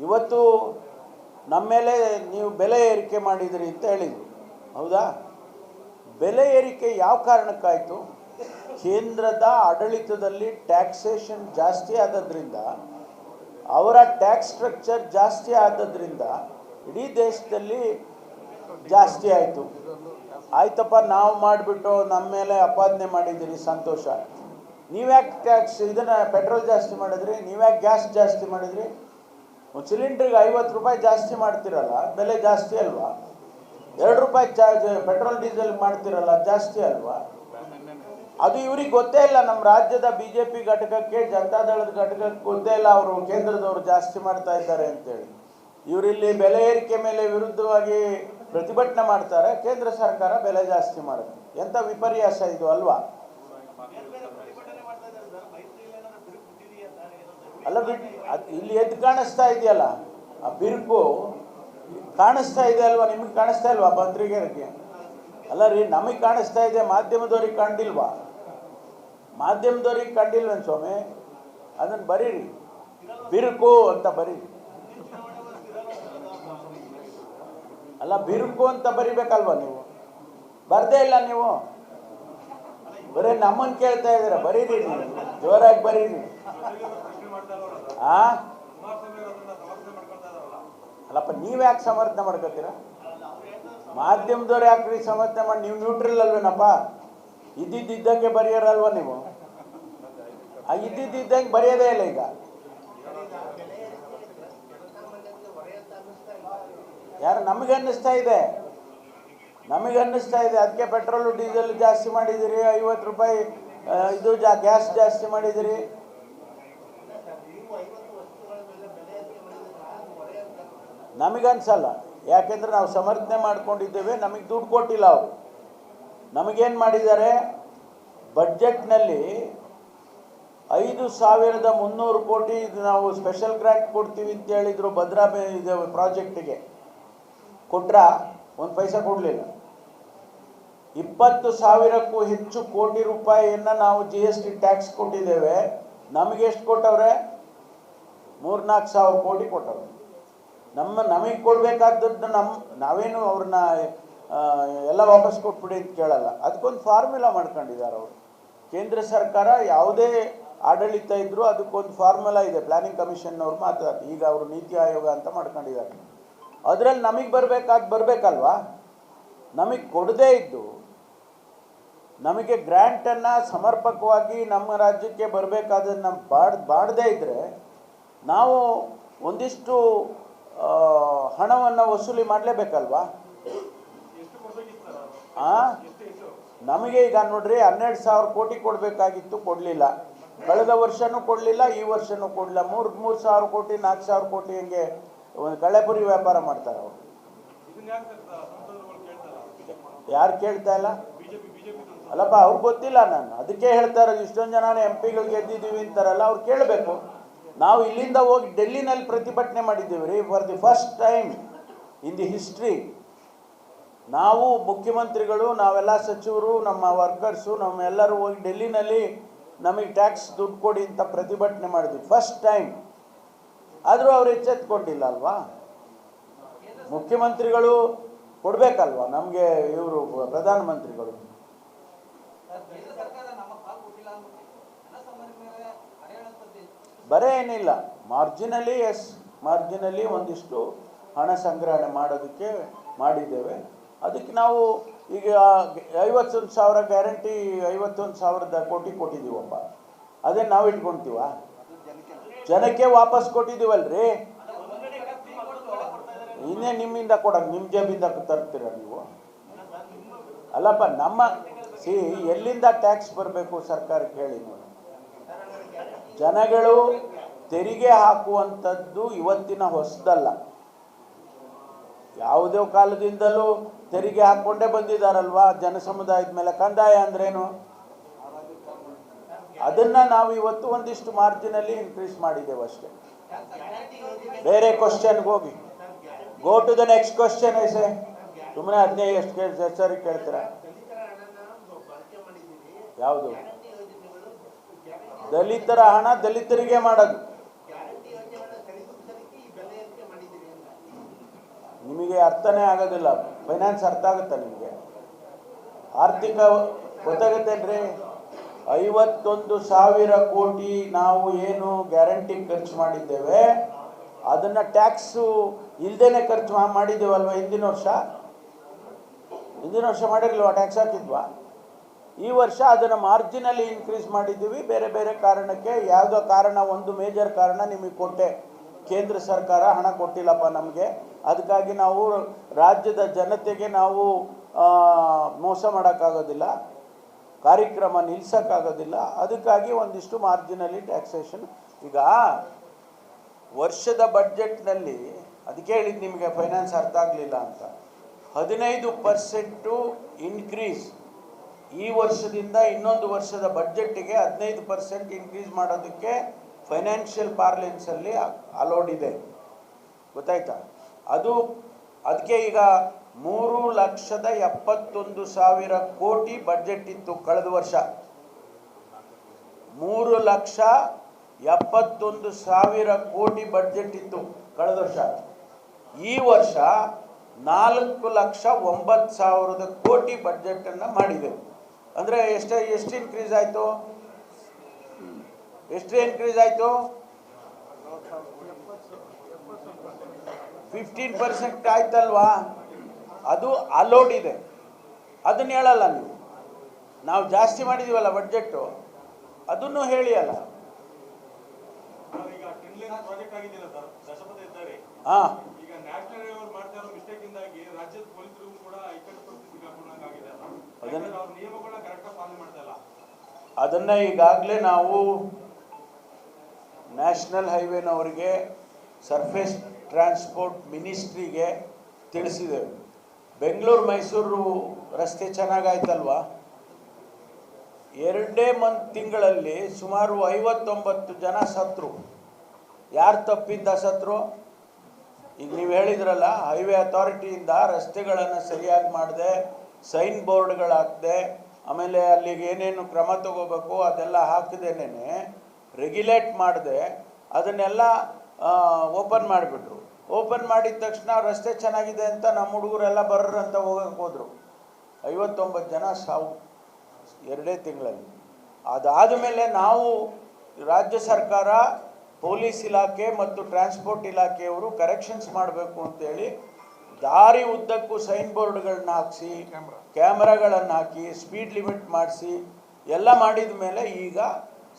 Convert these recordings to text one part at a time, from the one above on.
ಇವತ್ತು ನಮ್ಮ ಮೇಲೆ ನೀವು ಬೆಲೆ ಏರಿಕೆ ಮಾಡಿದಿರಿ ಅಂತ ಹೇಳಿದ್ರು, ಹೌದಾ? ಬೆಲೆ ಏರಿಕೆ ಯಾವ ಕಾರಣಕ್ಕಾಯಿತು? ಕೇಂದ್ರದ ಆಡಳಿತದಲ್ಲಿ ಟ್ಯಾಕ್ಸೇಷನ್ ಜಾಸ್ತಿ ಆದದ್ರಿಂದ, ಅವರ ಟ್ಯಾಕ್ಸ್ ಸ್ಟ್ರಕ್ಚರ್ ಜಾಸ್ತಿ ಆದದ್ರಿಂದ ಇಡೀ ದೇಶದಲ್ಲಿ ಜಾಸ್ತಿ ಆಯಿತು. ಆಯ್ತಪ್ಪ, ನಾವು ಮಾಡಿಬಿಟ್ಟು ನಮ್ಮ ಮೇಲೆ ಅಪಾದನೆ ಮಾಡಿದ್ದೀರಿ, ಸಂತೋಷ. ನೀವ್ಯಾಕೆ ಟ್ಯಾಕ್ಸ್ ಇದನ್ನು ಪೆಟ್ರೋಲ್ ಜಾಸ್ತಿ ಮಾಡಿದ್ರಿ? ನೀವ್ಯಾಕೆ ಗ್ಯಾಸ್ ಜಾಸ್ತಿ ಮಾಡಿದ್ರಿ? ಒಂದು ಸಿಲಿಂಡ್ರಿಗೆ 50 ರೂಪಾಯಿ ಜಾಸ್ತಿ ಮಾಡ್ತಿರಲ್ಲ, ಬೆಲೆ ಜಾಸ್ತಿ ಅಲ್ವಾ? 2 ರೂಪಾಯಿ ಚಾರ್ಜ್ ಪೆಟ್ರೋಲ್ ಡೀಸೆಲ್ ಮಾಡ್ತಿರಲ್ಲ, ಜಾಸ್ತಿ ಅಲ್ವಾ? ಅದು ಇವ್ರಿಗೆ ಗೊತ್ತೇ ಇಲ್ಲ. ನಮ್ಮ ರಾಜ್ಯದ BJP ಘಟಕಕ್ಕೆ, ಜನತಾದಳದ ಘಟಕಕ್ಕೆ ಗೊತ್ತೇ ಇಲ್ಲ ಅವರು ಕೇಂದ್ರದವರು ಜಾಸ್ತಿ ಮಾಡ್ತಾ ಇದ್ದಾರೆ ಅಂತೇಳಿ. ಇವರಿಲ್ಲಿ ಬೆಲೆ ಏರಿಕೆ ಮೇಲೆ ವಿರುದ್ಧವಾಗಿ ಪ್ರತಿಭಟನೆ ಮಾಡ್ತಾರೆ, ಕೇಂದ್ರ ಸರ್ಕಾರ ಬೆಲೆ ಜಾಸ್ತಿ ಮಾಡುತ್ತೆ. ಎಂಥ ವಿಪರ್ಯಾಸ ಇದು ಅಲ್ವಾ? ಅಲ್ಲ ಬಿಟ್ಟು ಇಲ್ಲಿ ಎದ್ದು ಕಾಣಿಸ್ತಾ ಇದೆಯಲ್ಲ, ಆ ಬಿರುಕು ಕಾಣಿಸ್ತಾ ಇದೆ ಅಲ್ವಾ? ನಿಮಗೆ ಕಾಣಿಸ್ತಾ ಇಲ್ವಾ ಪತ್ರಿಕೆಗೆ? ಅಲ್ಲ ರೀ, ನಮಗೆ ಕಾಣಿಸ್ತಾ ಇದೆ, ಮಾಧ್ಯಮದವ್ರಿಗೆ ಕಂಡಿಲ್ವಾ? ಮಾಧ್ಯಮದವ್ರಿಗೆ ಕಂಡಿಲ್ವೇನು ಸ್ವಾಮಿ? ಅದನ್ನು ಬರೀರಿ, ಬಿರುಕು ಅಂತ ಬರೀರಿ. ಅಲ್ಲ, ಬಿರುಕು ಅಂತ ಬರಿಬೇಕಲ್ವ ನೀವು? ಬರ್ದೇ ಇಲ್ಲ ನೀವು, ಬರೀ ನಮ್ಮನ್ನು ಕೇಳ್ತಾ ಇದ್ದೀರ. ಬರೀರಿ, ನೀವು ಜೋರಾಗಿ ಬರೀರಿ. ಅಲ್ಲಪ್ಪ, ನೀವು ಯಾಕೆ ಸಮರ್ಥನೆ ಮಾಡ್ಕೋತೀರ? ಮಾಧ್ಯಮದವ್ರು ಯಾಕ್ರಿ ಸಮರ್ಥನೆ ಮಾಡಿ? ನೀವು ನ್ಯೂಟ್ರಲ್ ಅಲ್ವೇನಪ್ಪ? ಇದ್ದಿದ್ದಂಗೆ ಬರೆಯೋರಲ್ವ ನೀವು? ಆ ಇದ್ದಿದ್ದಂಗೆ ಬರೆಯೋದೇ ಇಲ್ಲ. ಈಗ ಯಾರು ನಮಗೆ ಅನ್ನಿಸ್ತಾ ಇದೆ, ಅದಕ್ಕೆ ಪೆಟ್ರೋಲು ಡೀಸೆಲ್ ಜಾಸ್ತಿ ಮಾಡಿದಿರಿ, 50 ರೂಪಾಯಿ ಇದು ಗ್ಯಾಸ್ ಜಾಸ್ತಿ ಮಾಡಿದಿರಿ. ನಮಗನ್ಸಲ್ಲ, ಯಾಕೆಂದ್ರೆ ನಾವು ಸಮರ್ಥನೆ ಮಾಡ್ಕೊಂಡಿದ್ದೇವೆ. ನಮಗೆ ದುಡ್ಡು ಕೊಟ್ಟಿಲ್ಲ ಅವರು. ನಮಗೇನು ಮಾಡಿದ್ದಾರೆ? ಬಡ್ಜೆಟ್ನಲ್ಲಿ 5,300 ಕೋಟಿ ನಾವು ಸ್ಪೆಷಲ್ ಗ್ರಾಂಟ್ ಕೊಡ್ತೀವಿ ಅಂತ ಹೇಳಿದರು. ಭದ್ರಾ ಇದು ಪ್ರಾಜೆಕ್ಟಿಗೆ ಕೊಟ್ರ? ಒಂದು ಪೈಸಾ ಕೊಡಲಿಲ್ಲ. 20,000ಕ್ಕೂ ಹೆಚ್ಚು ಕೋಟಿ ರೂಪಾಯಿಯನ್ನು ನಾವು GST ಟ್ಯಾಕ್ಸ್ ಕೊಟ್ಟಿದ್ದೇವೆ. ನಮಗೆ ಎಷ್ಟು ಕೊಟ್ಟವ್ರೆ? 3-4 ಸಾವಿರ ಕೋಟಿ ಕೊಟ್ಟವ್ರೆ. ನಮಗೆ ಕೊಡಬೇಕಾದದ್ದು ನಾವೇನು ಅವ್ರನ್ನ ಎಲ್ಲ ವಾಪಸ್ ಕೊಟ್ಬಿಡಿ ಅಂತ ಕೇಳಲ್ಲ. ಅದಕ್ಕೊಂದು ಫಾರ್ಮುಲಾ ಮಾಡ್ಕೊಂಡಿದ್ದಾರೆ ಅವರು. ಕೇಂದ್ರ ಸರ್ಕಾರ ಯಾವುದೇ ಆಡಳಿತ ಇದ್ದರೂ ಅದಕ್ಕೊಂದು ಫಾರ್ಮುಲಾ ಇದೆ. ಪ್ಲಾನಿಂಗ್ ಕಮಿಷನ್ನವ್ರು ಮಾತಾಡ್ತಾರೆ. ಈಗ ಅವರು ನೀತಿ ಆಯೋಗ ಅಂತ ಮಾಡ್ಕೊಂಡಿದ್ದಾರೆ. ಅದರಲ್ಲಿ ನಮಗೆ ಬರಬೇಕಲ್ವಾ? ನಮಗೆ ಕೊಡದೇ ಇದ್ದು, ನಮಗೆ ಗ್ರ್ಯಾಂಟನ್ನು ಸಮರ್ಪಕವಾಗಿ ನಮ್ಮ ರಾಜ್ಯಕ್ಕೆ ಬರಬೇಕಾದನ್ನು ಬಾಡದೇ ಇದ್ದರೆ ನಾವು ಒಂದಿಷ್ಟು ಹಣವನ್ನು ವಸೂಲಿ ಮಾಡಲೇಬೇಕಲ್ವಾ? ನಮಗೆ ಈಗ ನೋಡ್ರಿ, 12,000 ಕೋಟಿ ಕೊಡಬೇಕಾಗಿತ್ತು, ಕೊಡಲಿಲ್ಲ. ಕಳೆದ ವರ್ಷನೂ ಕೊಡಲಿಲ್ಲ, ಈ ವರ್ಷನೂ ಕೊಡಲಿಲ್ಲ. 3,000 ಕೋಟಿ 4,000 ಕೋಟಿ ಹಂಗೆ ಒಂದು ಕಳೆಪುರಿ ವ್ಯಾಪಾರ ಮಾಡ್ತಾರೆ ಅವರು. ಯಾರು ಕೇಳ್ತಾ ಇಲ್ಲ? ಅಲ್ಲಪ್ಪ, ಅವ್ರಿಗೆ ಗೊತ್ತಿಲ್ಲ. ನಾನು ಅದಕ್ಕೆ ಹೇಳ್ತಾ ಇರೋದು, ಇಷ್ಟೊಂದು ಜನ MP ಗಳು ಗೆದ್ದಿದ್ದೀವಿ ಅಂತಾರಲ್ಲ, ಅವ್ರು ಕೇಳಬೇಕು. ನಾವು ಇಲ್ಲಿಂದ ಹೋಗಿ ಡೆಲ್ಲಿನಲ್ಲಿ ಪ್ರತಿಭಟನೆ ಮಾಡಿದ್ದೀವಿ ರೀ. For the first time in the history ನಾವು ಮುಖ್ಯಮಂತ್ರಿಗಳು, ನಾವೆಲ್ಲ ಸಚಿವರು, ನಮ್ಮ ವರ್ಕರ್ಸು, ನಮ್ಮೆಲ್ಲರೂ ಹೋಗಿ ಡೆಲ್ಲಿನಲ್ಲಿ ನಮಗೆ ಟ್ಯಾಕ್ಸ್ ದುಡ್ಡು ಕೊಡಿ ಅಂತ ಪ್ರತಿಭಟನೆ ಮಾಡಿದ್ವಿ, ಫಸ್ಟ್ ಟೈಮ್. ಆದರೂ ಅವ್ರು ಎಚ್ಚೆತ್ಕೊಂಡಿಲ್ಲ ಅಲ್ವಾ? ಮುಖ್ಯಮಂತ್ರಿಗಳು ಕೊಡಬೇಕಲ್ವಾ ನಮಗೆ, ಇವರು ಪ್ರಧಾನಮಂತ್ರಿಗಳು. ಬರೇ ಏನಿಲ್ಲ, ಮಾರ್ಜಿನಲಿ ಮಾರ್ಜಿನಲಿ ಒಂದಿಷ್ಟು ಹಣ ಸಂಗ್ರಹಣೆ ಮಾಡೋದಕ್ಕೆ ಮಾಡಿದ್ದೇವೆ. ಅದಕ್ಕೆ ನಾವು ಈಗ 51,000 ಗ್ಯಾರಂಟಿ 51,000 ಕೋಟಿ ಕೊಟ್ಟಿದ್ದೀವಪ್ಪ. ಅದೇ ನಾವು ಇಟ್ಕೊಳ್ತೀವ? ಜನಕ್ಕೆ ವಾಪಸ್ ಕೊಟ್ಟಿದ್ದೀವಲ್ರಿ. ಇನ್ನೇ ನಿಮ್ಮಿಂದ ಕೊಡೋದು, ನಿಮ್ಮ ಜೇಬಿಂದ ತರ್ತೀರ ನೀವು? ಅಲ್ಲಪ್ಪ, ಎಲ್ಲಿಂದ ಟ್ಯಾಕ್ಸ್ ಬರಬೇಕು ಸರ್ಕಾರಕ್ಕೆ ಹೇಳಿ ನೋಡಿ. ಜನಗಳು ತೆರಿಗೆ ಹಾಕುವಂಥದ್ದು ಇವತ್ತಿನ ಹೊಸದಲ್ಲ. ಯಾವುದೇ ಕಾಲದಿಂದಲೂ ತೆರಿಗೆ ಹಾಕ್ಕೊಂಡೇ ಬಂದಿದ್ದಾರಲ್ವಾ ಜನ ಸಮುದಾಯದ ಮೇಲೆ. ಕಂದಾಯ ಅಂದ್ರೇನು? ಅದನ್ನು ನಾವು ಇವತ್ತು ಒಂದಿಷ್ಟು ಮಾರ್ಜಿನಲ್ಲಿ ಇನ್ಕ್ರೀಸ್ ಮಾಡಿದ್ದೇವೆ ಅಷ್ಟೇ. ಬೇರೆ ಕ್ವಶನ್ಗೆ ಹೋಗಿ. Go to the next question. ಐಸೆ ಸುಮ್ಮನೆ 15 ಎಷ್ಟು ಸರಿ ಕೇಳ್ತೀರಾ? ಯಾವುದು? ದಲಿತರ ಹಣ ದಲಿತರಿಗೆ ಮಾಡೋದು. ಅರ್ಥನೇ ಆಗೋದಿಲ್ಲ. ಫೈನಾನ್ಸ್ ಅರ್ಥ ಆಗುತ್ತಾ ನಿಮಗೆ? ಆರ್ಥಿಕ ಗೊತ್ತಾಗುತ್ತೇನ್ರಿ? 51,000 ಕೋಟಿ ನಾವು ಏನು ಗ್ಯಾರಂಟಿ ಖರ್ಚು ಮಾಡಿದ್ದೇವೆ ಅದನ್ನು ಟ್ಯಾಕ್ಸು ಇಲ್ಲದೇ ಖರ್ಚು ಮಾಡಿದ್ದೇವಲ್ವ ಹಿಂದಿನ ವರ್ಷ ಮಾಡಿರಲ್ವ? ಟ್ಯಾಕ್ಸ್ ಹಾಕಿದ್ವಾ? ಈ ವರ್ಷ ಅದನ್ನು ಮಾರ್ಜಿನಲ್ಲಿ ಇನ್ಕ್ರೀಸ್ ಮಾಡಿದ್ದೀವಿ. ಬೇರೆ ಬೇರೆ ಕಾರಣಕ್ಕೆ, ಯಾವುದೋ ಕಾರಣ, ಒಂದು ಮೇಜರ್ ಕಾರಣ ನಿಮಗೆ ಕೊಟ್ಟೆ, ಕೇಂದ್ರ ಸರ್ಕಾರ ಹಣ ಕೊಟ್ಟಿಲ್ಲಪ್ಪ ನಮಗೆ, ಅದಕ್ಕಾಗಿ ನಾವು ರಾಜ್ಯದ ಜನತೆಗೆ ನಾವು ಮೋಸ ಮಾಡೋಕ್ಕಾಗೋದಿಲ್ಲ, ಕಾರ್ಯಕ್ರಮ ನಿಲ್ಲಿಸೋಕ್ಕಾಗೋದಿಲ್ಲ, ಅದಕ್ಕಾಗಿ ಒಂದಿಷ್ಟು ಮಾರ್ಜಿನಲ್ಲಿ ಟ್ಯಾಕ್ಸೇಷನ್. ಈಗ ವರ್ಷದ ಬಡ್ಜೆಟ್ನಲ್ಲಿ ಅದಕ್ಕೆ ಹೇಳಿದ್ದು ನಿಮಗೆ ಫೈನಾನ್ಸ್ ಅರ್ಥ ಆಗಲಿಲ್ಲ ಅಂತ. 15% ಇನ್ಕ್ರೀಸ್ ಈ ವರ್ಷದಿಂದ ಇನ್ನೊಂದು ವರ್ಷದ ಬಡ್ಜೆಟ್ಟಿಗೆ 15% ಇನ್ಕ್ರೀಸ್ ಮಾಡೋದಕ್ಕೆ ಫೈನಾನ್ಷಿಯಲ್ ಪಾರ್ಲೆನ್ಸಲ್ಲಿ ಅಲೋಡ್ ಇದೆ, ಗೊತ್ತಾಯ್ತಾ? ಅದಕ್ಕೆ ಈಗ 3,71,000 ಕೋಟಿ ಬಡ್ಜೆಟ್ ಇತ್ತು ಕಳೆದ ವರ್ಷ. 3,71,000 ಕೋಟಿ ಬಡ್ಜೆಟ್ ಇತ್ತು ಕಳೆದ ವರ್ಷ. ಈ ವರ್ಷ 4,09,000 ಕೋಟಿ ಬಡ್ಜೆಟನ್ನು ಮಾಡಿದೆ. ಅಂದರೆ ಎಷ್ಟು ಇನ್ಕ್ರೀಸ್ ಆಯಿತು? ಎಷ್ಟು ಇನ್ಕ್ರೀಸ್ ಆಯಿತು? 15% ಆಯ್ತಲ್ವಾ? ಅದು ಅಲೋಡ್ ಇದೆ, ಅದನ್ನು ಹೇಳಲ್ಲ ನೀವು. ನಾವು ಜಾಸ್ತಿ ಮಾಡಿದ್ದೀವಲ್ಲ ಬಡ್ಜೆಟ್ಟು, ಅದನ್ನು ಹೇಳಿ ಅಲ್ಲ. ಹಾಂ, ಅದನ್ನು ಈಗಾಗಲೇ ನಾವು ನ್ಯಾಷನಲ್ ಹೈವೇನವರಿಗೆ, ಸರ್ಫೇಸ್ ಟ್ರಾನ್ಸ್ಪೋರ್ಟ್ ಮಿನಿಸ್ಟ್ರಿಗೆ ತಿಳಿಸಿದ್ದೇವೆ. ಬೆಂಗಳೂರು ಮೈಸೂರು ರಸ್ತೆ ಚೆನ್ನಾಗಾಯ್ತಲ್ವಾ? 2 ತಿಂಗಳಲ್ಲಿ ಸುಮಾರು 59 ಜನ ಸತ್ರು. ಯಾರು ತಪ್ಪಿಂದ ಸತ್ರು? ಈಗ ನೀವು ಹೇಳಿದ್ರಲ್ಲ, ಹೈವೇ ಅಥಾರಿಟಿಯಿಂದ ರಸ್ತೆಗಳನ್ನು ಸರಿಯಾಗಿ ಮಾಡದೆ, ಸೈನ್ ಬೋರ್ಡ್ಗಳು ಹಾಕದೆ, ಆಮೇಲೆ ಅಲ್ಲಿಗೆ ಏನೇನು ಕ್ರಮ ತಗೋಬೇಕು ಅದೆಲ್ಲ ಹಾಕದೇನೆ, ರೆಗ್ಯುಲೇಟ್ ಮಾಡದೆ ಅದನ್ನೆಲ್ಲ ಓಪನ್ ಮಾಡಿಬಿಟ್ರು. ಓಪನ್ ಮಾಡಿದ ತಕ್ಷಣ ರಸ್ತೆ ಚೆನ್ನಾಗಿದೆ ಅಂತ ನಮ್ಮ ಹುಡುಗರೆಲ್ಲ ಬರ್ರಂತ ಹೋಗಕ್ಕೆ ಹೋದರು. 59 ಜನ ಸಾವು 2 ತಿಂಗಳಲ್ಲಿ. ಅದಾದ ಮೇಲೆ ನಾವು ರಾಜ್ಯ ಸರ್ಕಾರ, ಪೊಲೀಸ್ ಇಲಾಖೆ ಮತ್ತು ಟ್ರಾನ್ಸ್ಪೋರ್ಟ್ ಇಲಾಖೆಯವರು ಕರೆಕ್ಷನ್ಸ್ ಮಾಡಬೇಕು ಅಂತೇಳಿ ದಾರಿ ಉದ್ದಕ್ಕೂ ಸೈನ್ ಬೋರ್ಡ್ಗಳನ್ನ ಹಾಕಿಸಿ, ಕ್ಯಾಮ್ರಾಗಳನ್ನು ಹಾಕಿ, ಸ್ಪೀಡ್ ಲಿಮಿಟ್ ಮಾಡಿಸಿ ಎಲ್ಲ ಮಾಡಿದ ಮೇಲೆ ಈಗ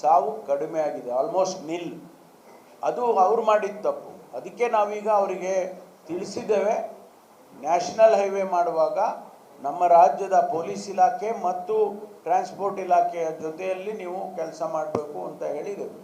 ಸಾವು ಕಡಿಮೆ ಆಗಿದೆ, ಆಲ್ಮೋಸ್ಟ್ ನಿಲ್. ಅದು ಅವ್ರು ಮಾಡಿದ ತಪ್ಪು. ಅದಕ್ಕೆ ನಾವೀಗ ಅವರಿಗೆ ತಿಳಿಸಿದ್ದೇವೆ, ನ್ಯಾಷನಲ್ ಹೈವೇ ಮಾಡುವಾಗ ನಮ್ಮ ರಾಜ್ಯದ ಪೊಲೀಸ್ ಇಲಾಖೆ ಮತ್ತು ಟ್ರಾನ್ಸ್ಪೋರ್ಟ್ ಇಲಾಖೆಯ ಜೊತೆಯಲ್ಲಿ ನೀವು ಕೆಲಸ ಮಾಡಬೇಕು ಅಂತ ಹೇಳಿದ್ದೇವೆ.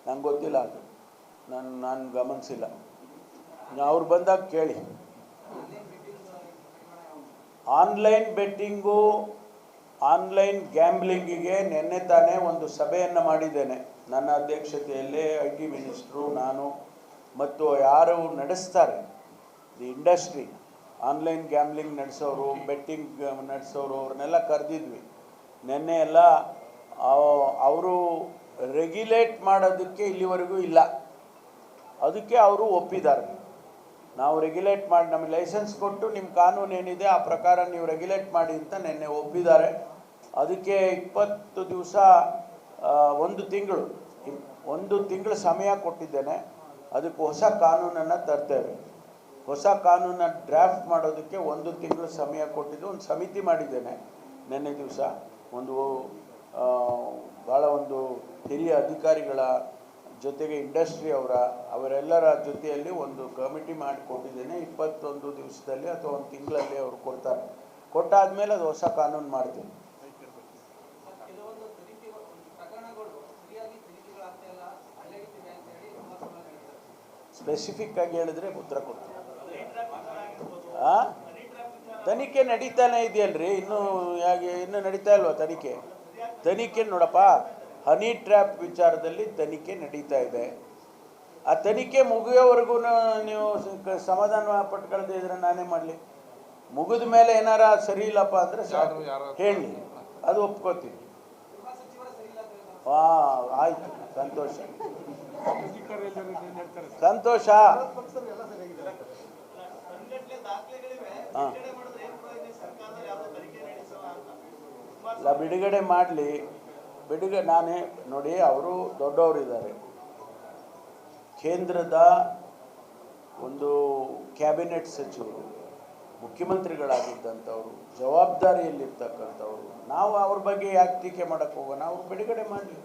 ನಂಗೆ ಗೊತ್ತಿಲ್ಲ, ಅದು ನಾನು ಗಮನಿಸಿಲ್ಲ. ಅವ್ರು ಬಂದಾಗ ಕೇಳಿ. ಆನ್ಲೈನ್ ಬೆಟ್ಟಿಂಗು, ಆನ್ಲೈನ್ ಗ್ಯಾಂಬ್ಲಿಂಗಿಗೆ ನಿನ್ನೆ ತಾನೇ ಒಂದು ಸಭೆಯನ್ನು ಮಾಡಿದ್ದೇನೆ ನನ್ನ ಅಧ್ಯಕ್ಷತೆಯಲ್ಲಿ. IT ಮಿನಿಸ್ಟ್ರು, ನಾನು ಮತ್ತು ಯಾರು ನಡೆಸ್ತಾರೆ ದಿ ಇಂಡಸ್ಟ್ರಿ, ಆನ್ಲೈನ್ ಗ್ಯಾಂಬ್ಲಿಂಗ್ ನಡೆಸೋರು, ಬೆಟ್ಟಿಂಗ್ ನಡೆಸೋರು, ಅವ್ರನ್ನೆಲ್ಲ ಕರೆದಿದ್ವಿ ನಿನ್ನೆ. ಎಲ್ಲ ಅವರು ರೆಗ್ಯುಲೇಟ್ ಮಾಡೋದಕ್ಕೆ ಇಲ್ಲಿವರೆಗೂ ಇಲ್ಲ, ಅದಕ್ಕೆ ಅವರು ಒಪ್ಪಿದ್ದಾರೆ. ನಾವು ರೆಗ್ಯುಲೇಟ್ ಮಾಡಿ, ನಮಗೆ ಲೈಸೆನ್ಸ್ ಕೊಟ್ಟು ನಿಮ್ಮ ಕಾನೂನು ಏನಿದೆ ಆ ಪ್ರಕಾರ ನೀವು ರೆಗ್ಯುಲೇಟ್ ಮಾಡಿ ಅಂತ ನಿನ್ನೆ ಒಪ್ಪಿದ್ದಾರೆ. ಅದಕ್ಕೆ 20 ದಿವಸ, 1 ತಿಂಗಳು ಸಮಯ ಕೊಟ್ಟಿದ್ದೇನೆ. ಅದಕ್ಕೆ ಹೊಸ ಕಾನೂನನ್ನು ತರ್ತೇವೆ. ಹೊಸ ಕಾನೂನನ್ನು ಡ್ರಾಫ್ಟ್ ಮಾಡೋದಕ್ಕೆ 1 ತಿಂಗಳು ಸಮಯ ಕೊಟ್ಟಿದ್ದು. ಒಂದು ಸಮಿತಿ ಮಾಡಿದ್ದೇನೆ ನಿನ್ನೆ ದಿವಸ. ಭಾಳ ಒಂದು ಹಿರಿಯ ಅಧಿಕಾರಿಗಳ ಜೊತೆಗೆ ಇಂಡಸ್ಟ್ರಿ ಅವರೆಲ್ಲರ ಜೊತೆಯಲ್ಲಿ ಒಂದು ಕಮಿಟಿ ಮಾಡಿಕೊಟ್ಟಿದ್ದೇನೆ. 21 ದಿವಸದಲ್ಲಿ ಅಥವಾ 1 ತಿಂಗಳಲ್ಲಿ ಅವರು ಕೊಡ್ತಾರೆ. ಕೊಟ್ಟಾದಮೇಲೆ ಅದು ಹೊಸ ಕಾನೂನು ಮಾಡ್ತೀನಿ. ಸ್ಪೆಸಿಫಿಕ್ ಆಗಿ ಹೇಳಿದ್ರೆ ಉತ್ತರ ಕೊಡ್ತೀನಿ. ತನಿಖೆ ನಡೀತಾನೆ ಇದೆಯಲ್ರಿ, ಇನ್ನೂ ನಡೀತಾ ಇಲ್ವಾ ತನಿಖೆ? ನೋಡಪ್ಪ, ಹನಿ ಟ್ರ್ಯಾಪ್ ವಿಚಾರದಲ್ಲಿ ತನಿಖೆ ನಡೀತಾ ಇದೆ. ಆ ತನಿಖೆ ಮುಗಿಯೋವರೆಗೂ ನೀವು ಸಮಾಧಾನ ಪಟ್ಕೊಳ್ದೇ ಇದ್ರೆ ನಾನೇ ಮಾಡಲಿ? ಮುಗಿದ ಮೇಲೆ ಏನಾರ ಸರಿ ಇಲ್ಲಪ್ಪ ಅಂದರೆ ಹೇಳಿ, ಅದು ಒಪ್ಕೋತೀನಿ. ಆಯ್ತು, ಸಂತೋಷ ಸಂತೋಷ. ಹಾಂ, ಇಲ್ಲ ಬಿಡುಗಡೆ ಮಾಡಲಿ, ನಾನೇ ನೋಡಿ, ಅವರು ದೊಡ್ಡವರಿದ್ದಾರೆ, ಕೇಂದ್ರದ ಒಂದು ಕ್ಯಾಬಿನೆಟ್ ಸಚಿವರು, ಮುಖ್ಯಮಂತ್ರಿಗಳಾಗಿದ್ದಂಥವ್ರು, ಜವಾಬ್ದಾರಿಯಲ್ಲಿರ್ತಕ್ಕಂಥವ್ರು. ನಾವು ಅವ್ರ ಬಗ್ಗೆ ಯಾಕೆ ಟೀಕೆ ಮಾಡೋಕ್ಕೆ ಹೋಗೋಣ? ಅವ್ರು ಬಿಡುಗಡೆ ಮಾಡಲಿ.